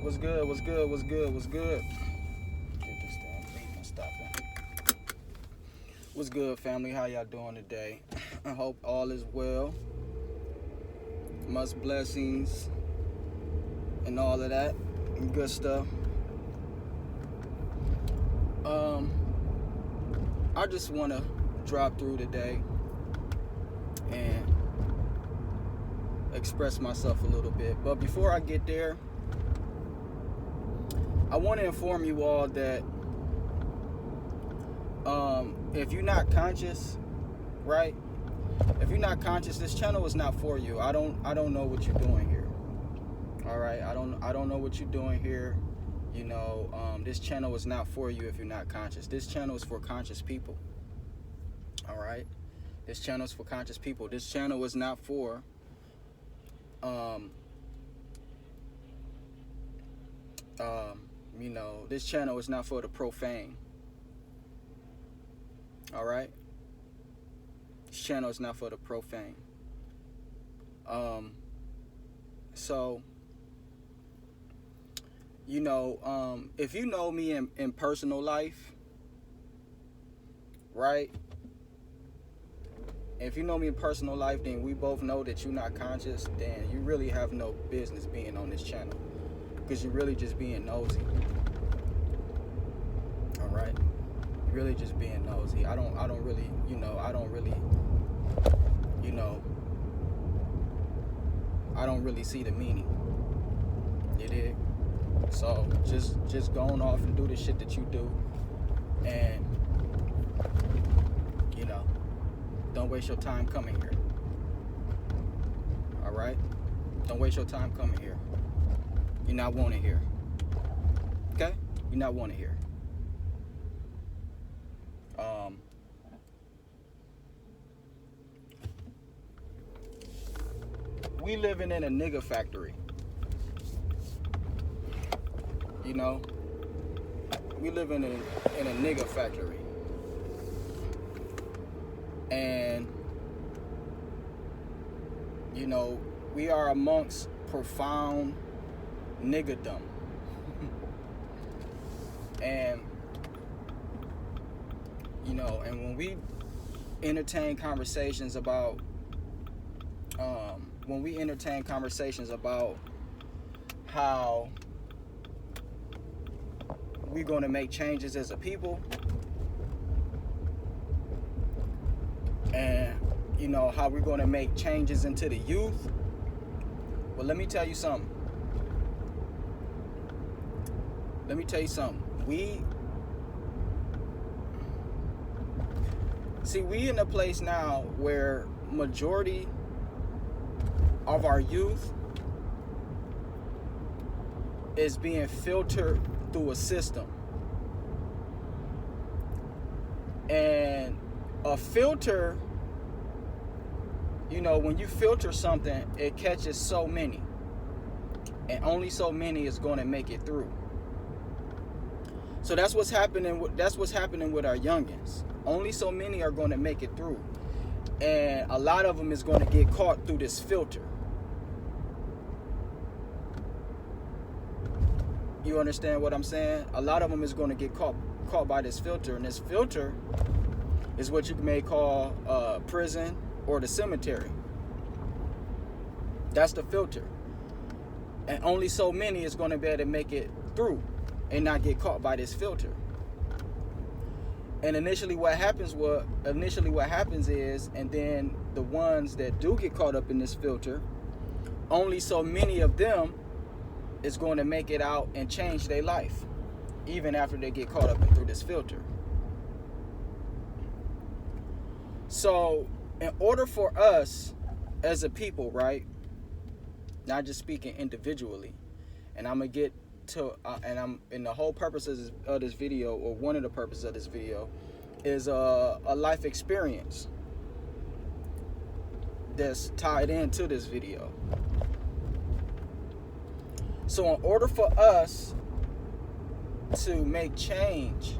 What's good? What's good? What's good? What's good? Get this damn thing stopping. What's good, family? How y'all doing today? I hope all is well. Much blessings and all of that and good stuff. I just want to drop through today and express myself a little bit. But before I get there, I want to inform you all that if you're not conscious, right? If you're not conscious, this channel is not for you. I don't know what you're doing here. All right, I don't know what you're doing here. You know, this channel is not for you if you're not conscious. This channel is for conscious people. All right, this channel is for conscious people. This channel is not for you know, this channel is not for the profane. All right, this channel is not for the profane. So, you know, if you know me in personal life, right? If you know me in personal life, then we both know that you're not conscious. Then you really have no business being on this channel, because you're really just being nosy. All right, you're really just being nosy. I don't really, you know, I don't really see the meaning. You dig? So just going off and do the shit that you do, and you know, don't waste your time coming here. All right? Don't waste your time coming here. You're not wanted here. Okay? You're not wanted here. We living in a nigga factory. You know? We living in a nigga factory. And, you know, we are amongst profound niggerdom. And, you know, and when we entertain conversations about, how we're going to make changes as a people, and you know how we're going to make changes into the youth. Well, let me tell you something. We in a place now where majority of our youth is being filtered through a system. And a filter, you know, when you filter something, it catches so many, and only so many is going to make it through. So that's what's happening with our youngins. Only so many are going to make it through, and a lot of them is going to get caught through this filter. You understand what I'm saying? A lot of them is going to get caught by this filter, and this filter is what you may call prison or the cemetery. That's the filter. And only so many is going to be able to make it through and not get caught by this filter. And initially what happens is, and then the ones that do get caught up in this filter, only so many of them is going to make it out and change their life, even after they get caught up through this filter. So, in order for us as a people, right, not just speaking individually, and I'm gonna get to, and the whole purpose of this video, or one of the purposes of this video, is a life experience that's tied into this video. So, in order for us to make change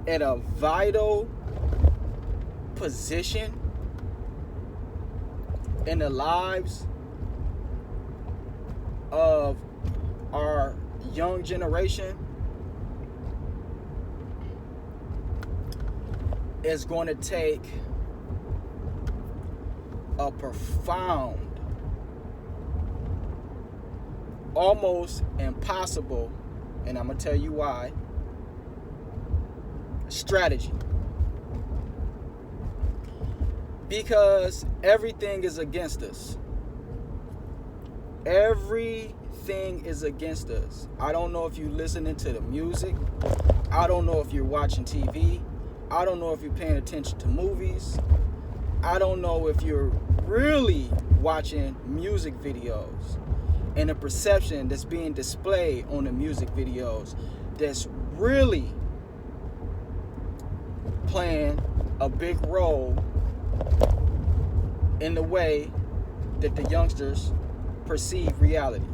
at a vital position in the lives of our young generation is going to take a profound, almost impossible, and I'm going to tell you why, strategy. Because everything is against us. Everything is against us. I don't know if you're listening to the music. I don't know if you're watching TV. I don't know if you're paying attention to movies. I don't know if you're really watching music videos and the perception that's being displayed on the music videos that's really playing a big role in the way that the youngsters perceive reality.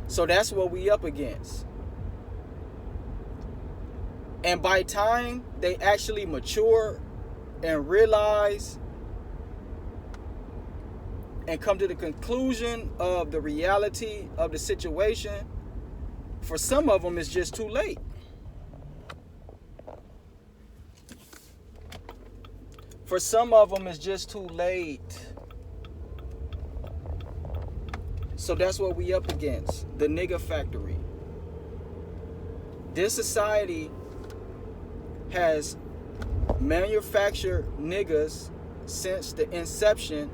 So that's what we up against. And by the time they actually mature and realize and come to the conclusion of the reality of the situation, for some of them it's just too late. For some of them it's just too late. So that's what we up against. The nigga factory. This society has manufactured niggas since the inception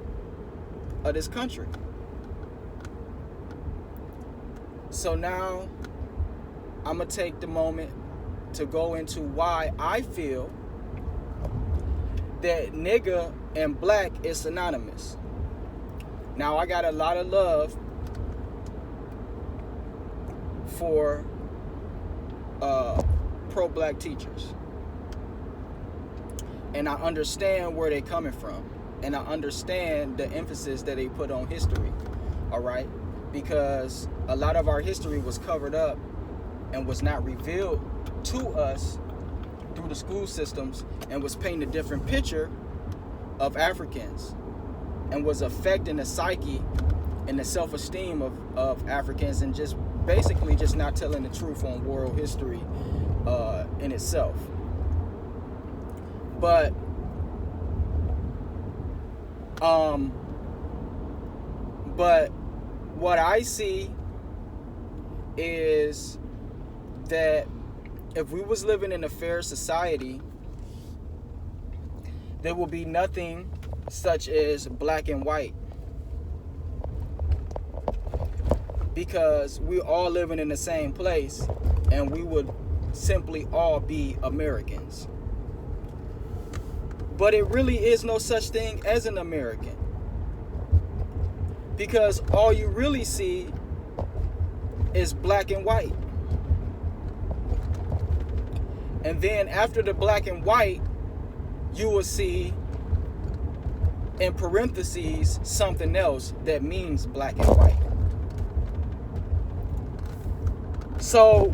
of this country. So now I'm going to take the moment to go into why I feel that nigga and black is synonymous. Now I got a lot of love for pro-black teachers. And I understand where they're coming from. And I understand the emphasis that they put on history. All right? Because a lot of our history was covered up and was not revealed to us through the school systems and was painting a different picture of Africans and was affecting the psyche and the self-esteem of Africans and just basically just not telling the truth on world history in itself. But what I see is that if we was living in a fair society, there will be nothing such as black and white. Because we all living in the same place and we would simply all be Americans. But it really is no such thing as an American. Because all you really see is black and white. And then after the black and white, you will see in parentheses something else that means black and white. So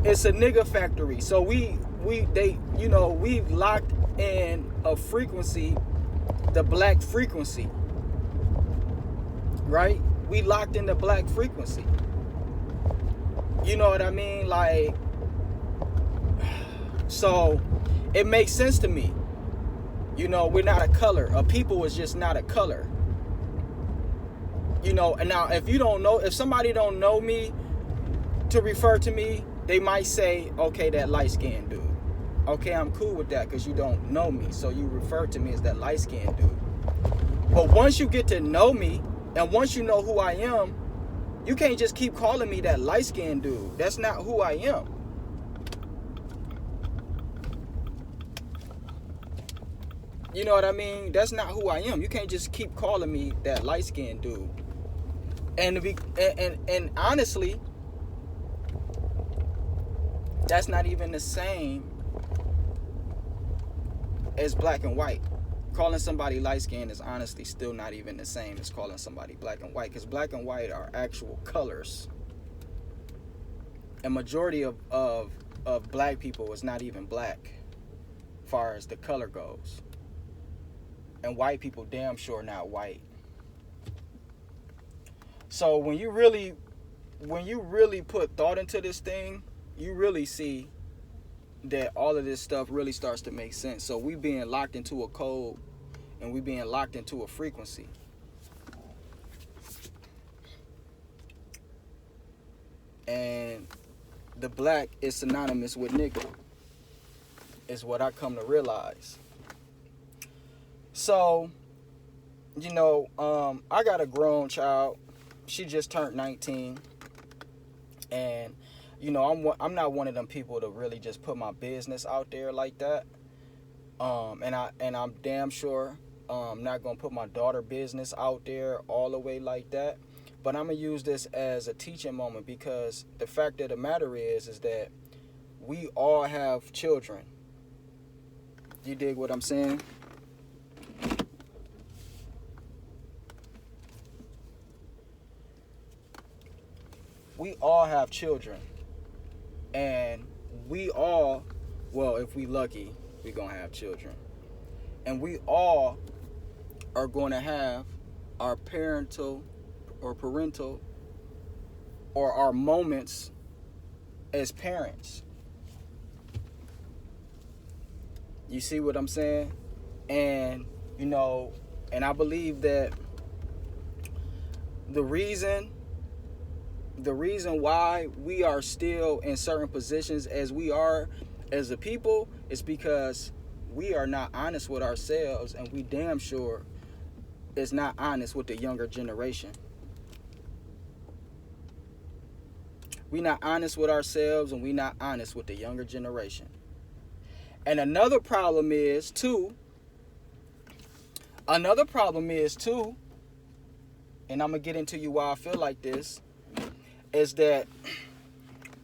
it's a nigga factory. So we've locked in a frequency, the black frequency. Right? We locked in the black frequency. You know what I mean? Like, so it makes sense to me. You know, we're not a color. A people is just not a color. You know, and now if somebody don't know me to refer to me, they might say, okay, that light-skinned dude. Okay, I'm cool with that because you don't know me. So you refer to me as that light-skinned dude. But once you get to know me, and once you know who I am, you can't just keep calling me that light-skinned dude. That's not who I am. You know what I mean? That's not who I am. You can't just keep calling me that light-skinned dude. And honestly, that's not even the same as black and white. Calling somebody light-skinned is honestly still not even the same as calling somebody black and white, because black and white are actual colors. And majority of black people is not even black as far as the color goes. and white people damn sure not white. So when you really put thought into this thing, you really see that all of this stuff really starts to make sense. So we being locked into a code, and we being locked into a frequency. And the black is synonymous with nigga, is what I come to realize. So, I got a grown child. She just turned 19. And, I'm not one of them people to really just put my business out there like that. And I'm damn sure not gonna put my daughter business out there all the way like that. But I'm gonna use this as a teaching moment, because the fact of the matter is that we all have children. You dig what I'm saying? We all have children. And we all, well, if we lucky, we gonna have children. And we all are gonna have our parental or our moments as parents. You see what I'm saying? And and I believe that the reason why we are still in certain positions as we are as a people is because we are not honest with ourselves, and we damn sure is not honest with the younger generation. We not honest with ourselves, and we not honest with the younger generation. And another problem is too, and I'm gonna get into you why I feel like this, is that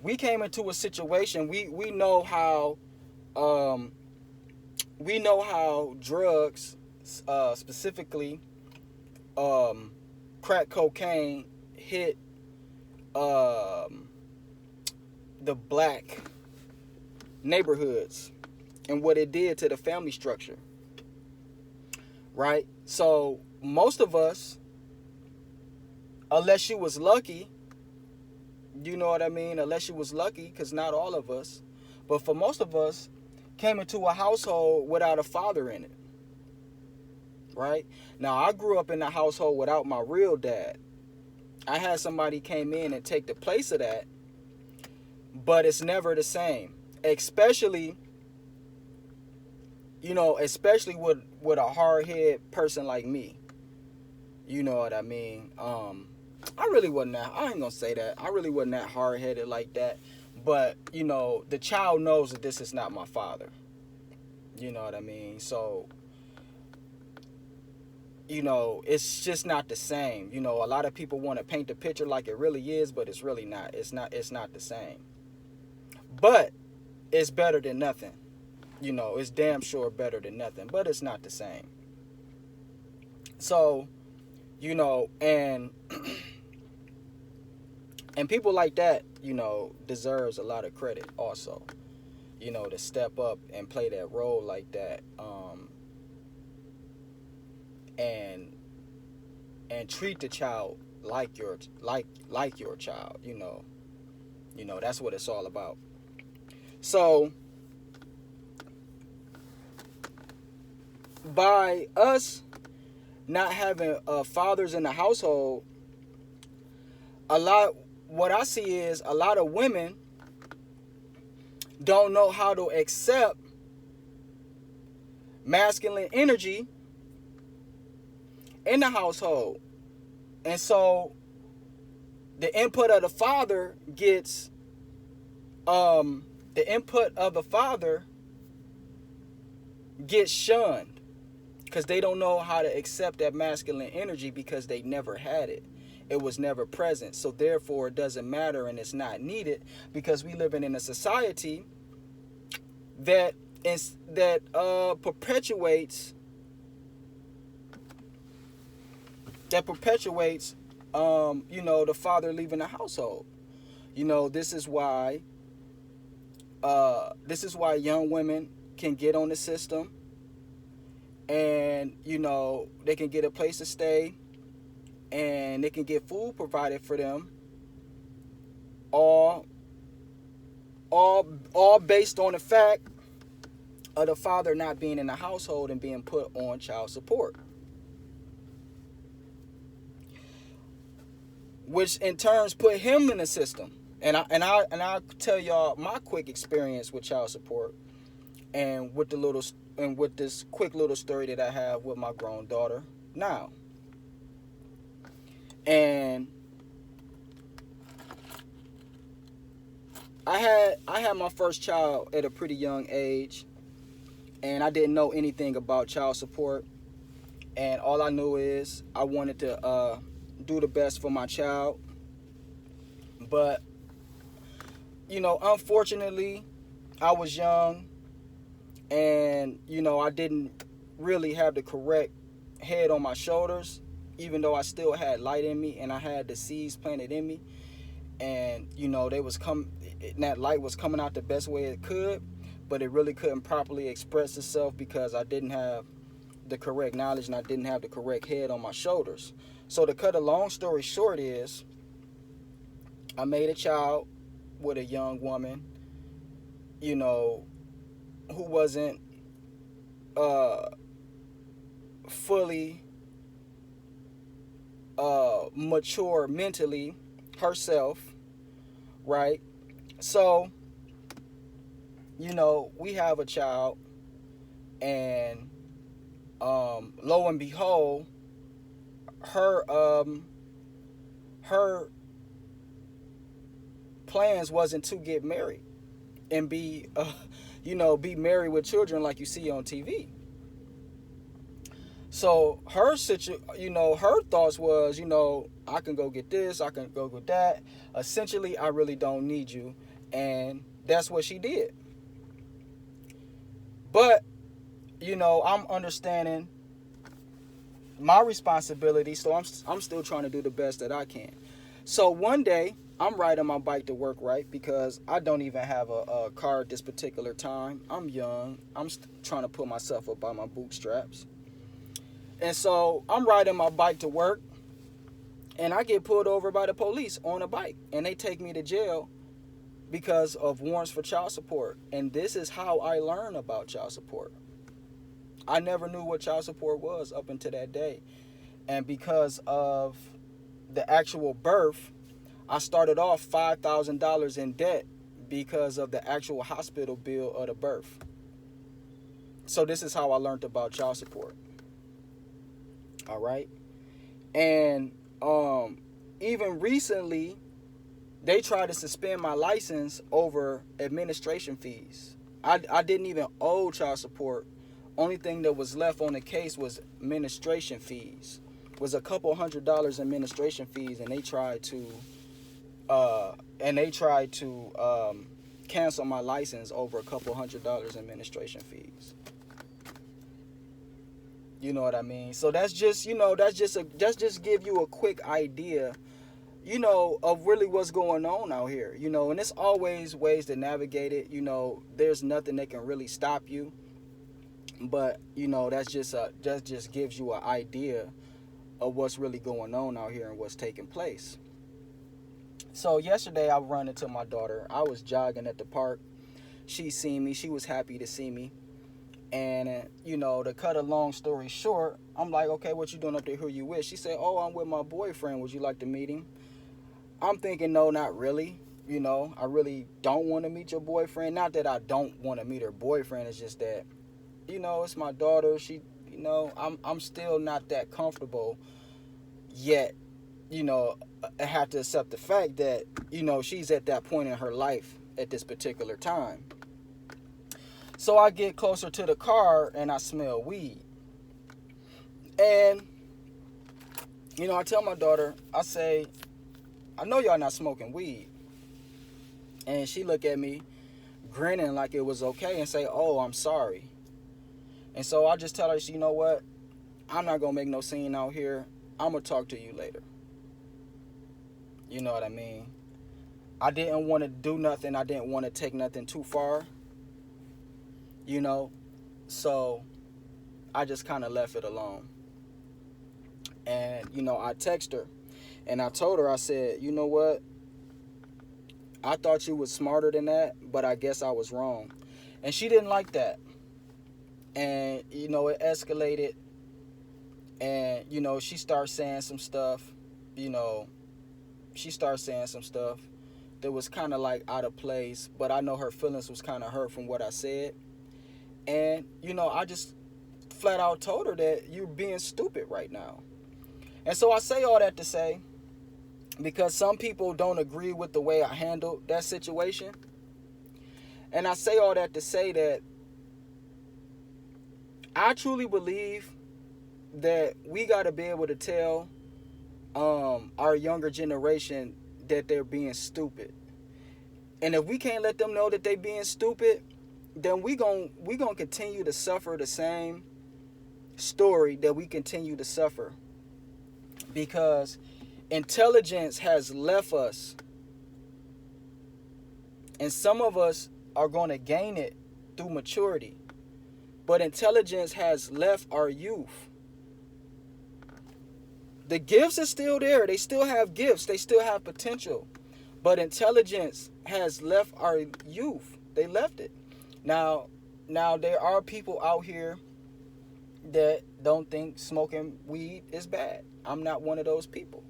we came into a situation, we know how drugs, specifically crack cocaine, hit the black neighborhoods and what it did to the family structure, right? So most of us, unless you was lucky, unless you was lucky, because not all of us, but for most of us, came into a household without a father in it, right? Now, I grew up in a household without my real dad. I had somebody came in and take the place of that, but it's never the same, especially with a hard-headed person like me. You know what I mean? I really wasn't that, I ain't gonna say that. I really wasn't that hard-headed like that. But, the child knows that this is not my father. You know what I mean? So, it's just not the same. A lot of people want to paint the picture like it really is, but it's really not. It's not the same. But it's better than nothing. It's damn sure better than nothing, but it's not the same. So, and and people like that, deserves a lot of credit also, to step up and play that role like that, and treat the child like your child. That's what it's all about. So by us not having fathers in the household, what I see is a lot of women don't know how to accept masculine energy in the household. And so the input of the father gets shunned, because they don't know how to accept that masculine energy, because they never had it. It was never present. So therefore it doesn't matter, and it's not needed, because we live in a society that perpetuates the father leaving the household. This is why young women can get on the system, and and they can get a place to stay, and they can get food provided for them, all all based on the fact of the father not being in the household and being put on child support, which in turns put him in the system. And I'll tell y'all my quick experience with child support, and with this quick little story that I have with my grown daughter now. And I had my first child at a pretty young age, and I didn't know anything about child support. And all I knew is I wanted to do the best for my child. But unfortunately, I was young, and I didn't really have the correct head on my shoulders, even though I still had light in me and I had the seeds planted in me. And that light was coming out the best way it could, but it really couldn't properly express itself because I didn't have the correct knowledge and I didn't have the correct head on my shoulders. So to cut a long story short is, I made a child with a young woman, who wasn't fully mature mentally herself, right? So, we have a child, and lo and behold, her plans wasn't to get married and be married with children like you see on TV. So her her thoughts was, I can go get this, I can go get that. Essentially, I really don't need you, and that's what she did. But I'm understanding my responsibility, so I'm still trying to do the best that I can. So one day I'm riding my bike to work, right? Because I don't even have a car at this particular time. I'm young. I'm trying to pull myself up by my bootstraps. And so I'm riding my bike to work, and I get pulled over by the police on a bike, and they take me to jail because of warrants for child support. And this is how I learned about child support. I never knew what child support was up until that day. And because of the actual birth, I started off $5,000 in debt because of the actual hospital bill of the birth. So this is how I learned about child support. All right. And even recently, they tried to suspend my license over administration fees. I didn't even owe child support. Only thing that was left on the case was administration fees. Was a couple $100 administration fees, and they tried to cancel my license over a couple $100 administration fees. You know what I mean? So that's just give you a quick idea, of really what's going on out here. And it's always ways to navigate it. There's nothing that can really stop you. But that just gives you an idea of what's really going on out here and what's taking place. So yesterday I run into my daughter. I was jogging at the park. She seen me. She was happy to see me. And to cut a long story short, I'm like, okay, what you doing up there? Who you with? She said, oh, I'm with my boyfriend. Would you like to meet him? I'm thinking, no, not really. I really don't want to meet your boyfriend. Not that I don't want to meet her boyfriend. It's just that, it's my daughter. She, I'm still not that comfortable yet. I have to accept the fact that, she's at that point in her life at this particular time. So I get closer to the car and I smell weed. And, I tell my daughter, I say, I know y'all not smoking weed. And she look at me grinning like it was okay and say, oh, I'm sorry. And so I just tell her, you know what? I'm not going to make no scene out here. I'm going to talk to you later. You know what I mean? I didn't want to do nothing. I didn't want to take nothing too far. So I just kind of left it alone. And, you know, I text her and I told her, I said, you know what? I thought you was smarter than that, but I guess I was wrong. And she didn't like that. And, you know, it escalated. And, you know, she started saying some stuff, you know, she started saying some stuff that was kind of like out of place, but I know her feelings was kind of hurt from what I said. And, you know, I just flat out told her that you're being stupid right now. And so I say all that to say, because some people don't agree with the way I handled that situation. And I say all that to say that I truly believe that we got to be able to tell our younger generation that they're being stupid. And if we can't let them know that they're being stupid, then we gonna continue to suffer the same story that we continue to suffer. Because intelligence has left us, and some of us are going to gain it through maturity, but intelligence has left our youth. The gifts are still there. They still have gifts. They still have potential, but intelligence has left our youth. They left it. Now there are people out here that don't think smoking weed is bad. I'm not one of those people.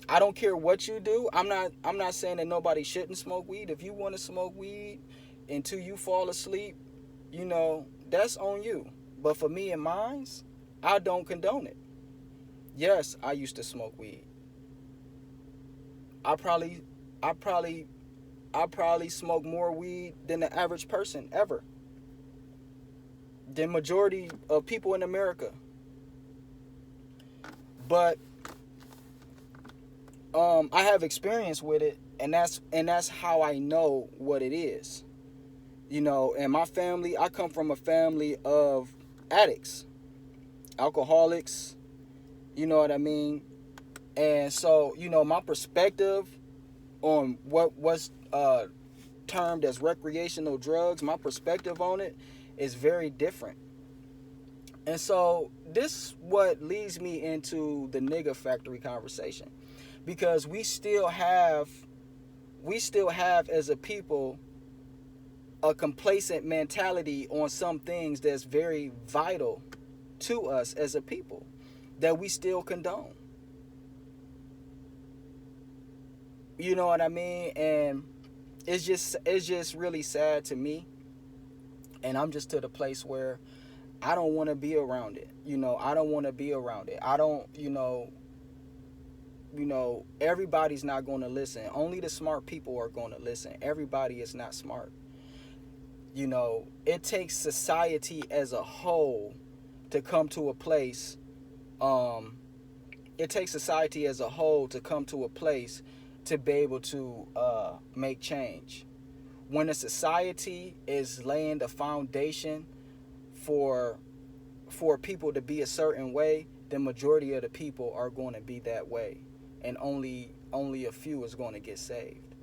I don't care what you do. I'm not saying that nobody shouldn't smoke weed. If you want to smoke weed until you fall asleep, you know, that's on you. But for me and mine, I don't condone it. Yes, I used to smoke weed. I probably smoke more weed than the average person ever. The majority of people in America. But I have experience with it, and that's how I know what it is. You know, and my family, I come from a family of addicts, alcoholics, you know what I mean? And so, you know, my perspective on what was termed as recreational drugs, my perspective on it is very different. And so this what leads me into the nigga factory conversation, because we still have as a people a complacent mentality on some things that's very vital to us as a people that we still condone. You know what I mean? And it's just really sad to me. And I'm just to the place where I don't want to be around it. You know, I don't want to be around it. I don't, you know, everybody's not going to listen. Only the smart people are going to listen. Everybody is not smart. You know, it takes society as a whole to come to a place. It takes society as a whole to come to a place to be able to make change. When a society is laying the foundation for people to be a certain way, the majority of the people are going to be that way, and only a few is going to get saved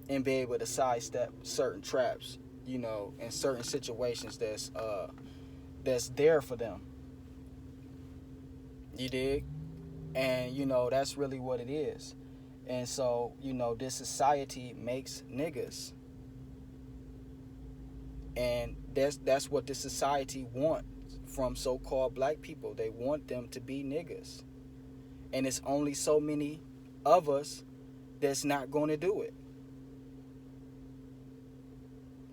and be able to sidestep certain traps, you know, in certain situations that's there for them. You dig? And, you know, that's really what it is. And so, you know, this society makes niggas. And that's what this society wants from so-called black people. They want them to be niggas. And it's only so many of us that's not going to do it.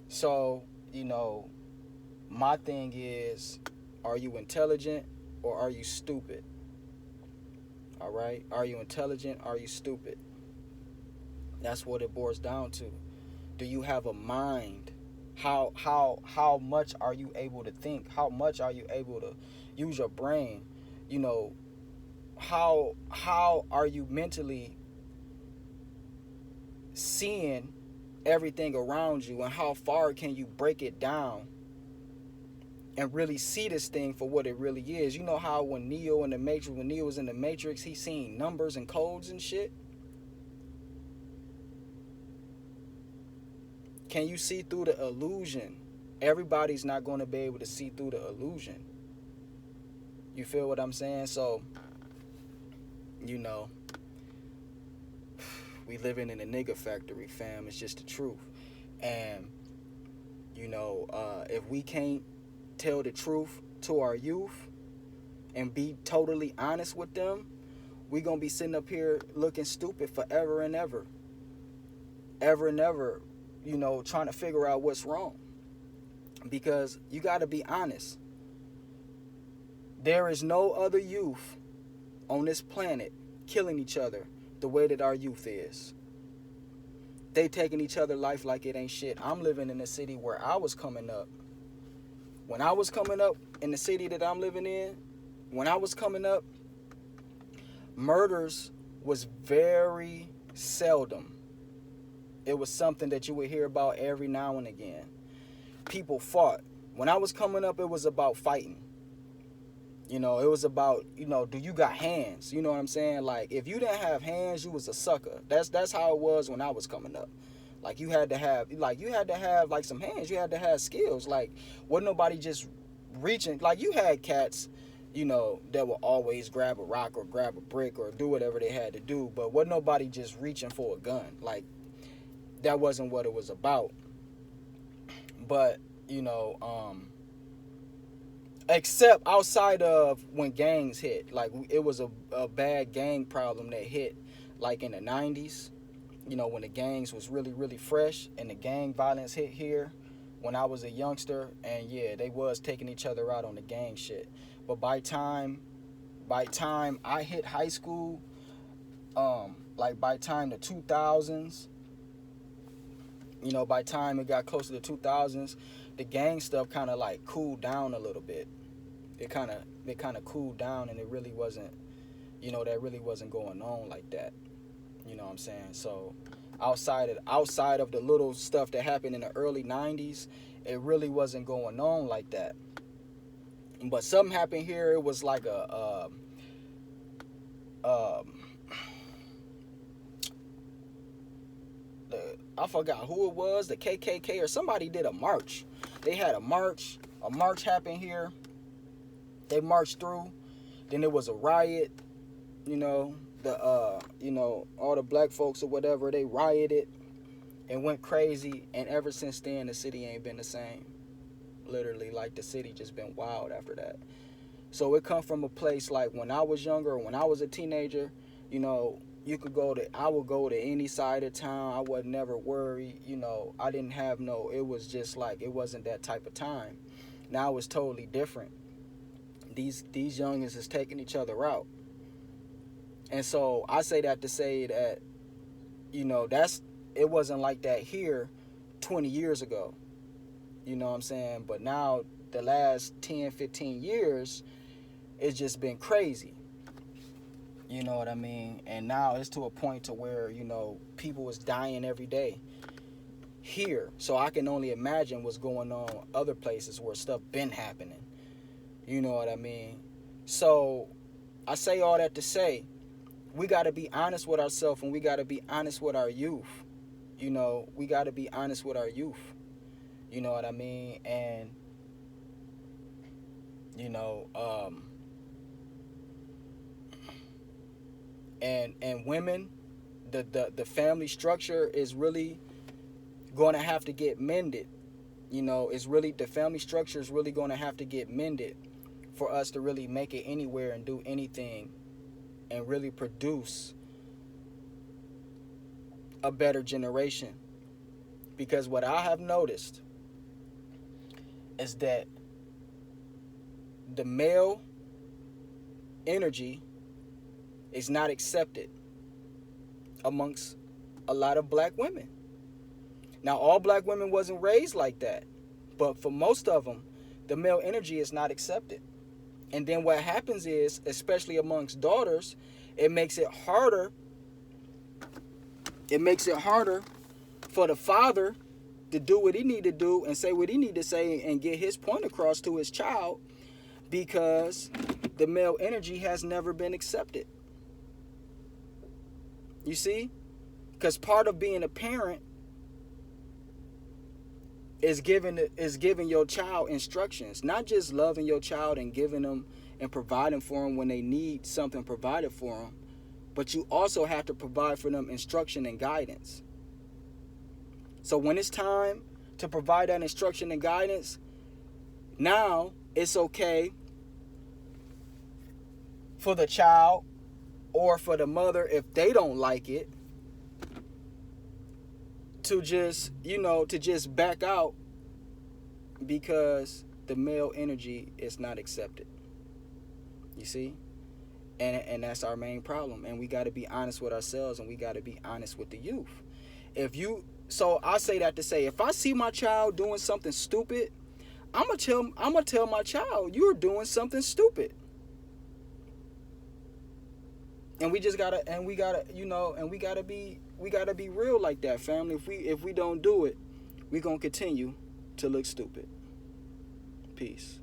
So, you know, my thing is, are you intelligent or are you stupid? All right? Are you intelligent? Are you stupid? That's what it boils down to. Do you have a mind? How much are you able to think? How much are you able to use your brain? You know, how are you mentally seeing everything around you, and how far can you break it down and really see this thing for what it really is? You know how when Neo was in the Matrix, he seen numbers and codes and shit? Can you see through the illusion Everybody's not going to be able to see through the illusion. You feel what I'm saying? So, you know, we living in a nigga factory, fam. It's just the truth. And, you know, if we can't tell the truth to our youth and be totally honest with them, we going to be sitting up here looking stupid forever and ever. Ever and ever, you know, trying to figure out what's wrong. Because you got to be honest. There is no other youth on this planet killing each other the way that our youth is. They taking each other life like it ain't shit. I'm living in a city where I was coming up. When I was coming up in the city that I'm living in, when I was coming up, murders was very seldom. It was something that you would hear about every now and again. People fought. When I was coming up, it was about fighting. You know, it was about, you know, do you got hands? You know what I'm saying? Like, if you didn't have hands, you was a sucker. That's how it was when I was coming up. Like, you had to have like some hands. You had to have skills. Like, wasn't nobody just reaching. Like, you had cats, you know, that would always grab a rock or grab a brick or do whatever they had to do. But wasn't nobody just reaching for a gun. Like, that wasn't what it was about. But, you know, except outside of when gangs hit. Like, it was a bad gang problem that hit, like, in the 90s. You know, when the gangs was really, really fresh and the gang violence hit here when I was a youngster. And, yeah, they was taking each other out on the gang shit. But by time I hit high school, like, by time the 2000s, you know, by time it got closer to 2000s, the gang stuff kind of like cooled down a little bit. It kind of cooled down, and it really wasn't, you know, that really wasn't going on like that. You know what I'm saying? So outside of the little stuff that happened in the early 90s, it really wasn't going on like that. But something happened here. It was like I forgot who it was, the KKK or somebody did a march. They had a march happened here. They marched through. Then there was a riot, you know, you know, all the black folks or whatever, they rioted and went crazy, and ever since then the city ain't been the same. Literally, like, the city just been wild after that. So it come from a place like when I was younger, or when I was a teenager, you know, I would go to any side of town. I would never worry, you know. I didn't have it was just like, it wasn't that type of time. Now it's totally different. These youngins is taking each other out. And so I say that to say that, you know, it wasn't like that here 20 years ago. You know what I'm saying? But now the last 10, 15 years, it's just been crazy. You know what I mean? And now it's to a point to where, you know, people is dying every day here. So I can only imagine what's going on other places where stuff been happening. You know what I mean? So I say all that to say, we got to be honest with ourselves, and we got to be honest with our youth. You know, we got to be honest with our youth. You know what I mean? And, you know, and women, the family structure is really going to have to get mended. You know, the family structure is really going to have to get mended for us to really make it anywhere and do anything and really produce a better generation. Because what I have noticed is that the male energy is not accepted amongst a lot of black women. Now, all black women wasn't raised like that, but for most of them, the male energy is not accepted. And then what happens is, especially amongst daughters, it makes it harder for the father to do what he need to do and say what he need to say and get his point across to his child, because the male energy has never been accepted. You see? Because part of being a parent is giving your child instructions, not just loving your child and giving them and providing for them when they need something provided for them, but you also have to provide for them instruction and guidance. So when it's time to provide that instruction and guidance, now it's okay for the child or for the mother, if they don't like it, to just, to just back out because the male energy is not accepted. You see? And that's our main problem. And we got to be honest with ourselves, and we got to be honest with the youth. So I say that to say, if I see my child doing something stupid, I'm gonna tell my child, you're doing something stupid. And we gotta be real like that, family. If we don't do it, we're gonna continue to look stupid. Peace.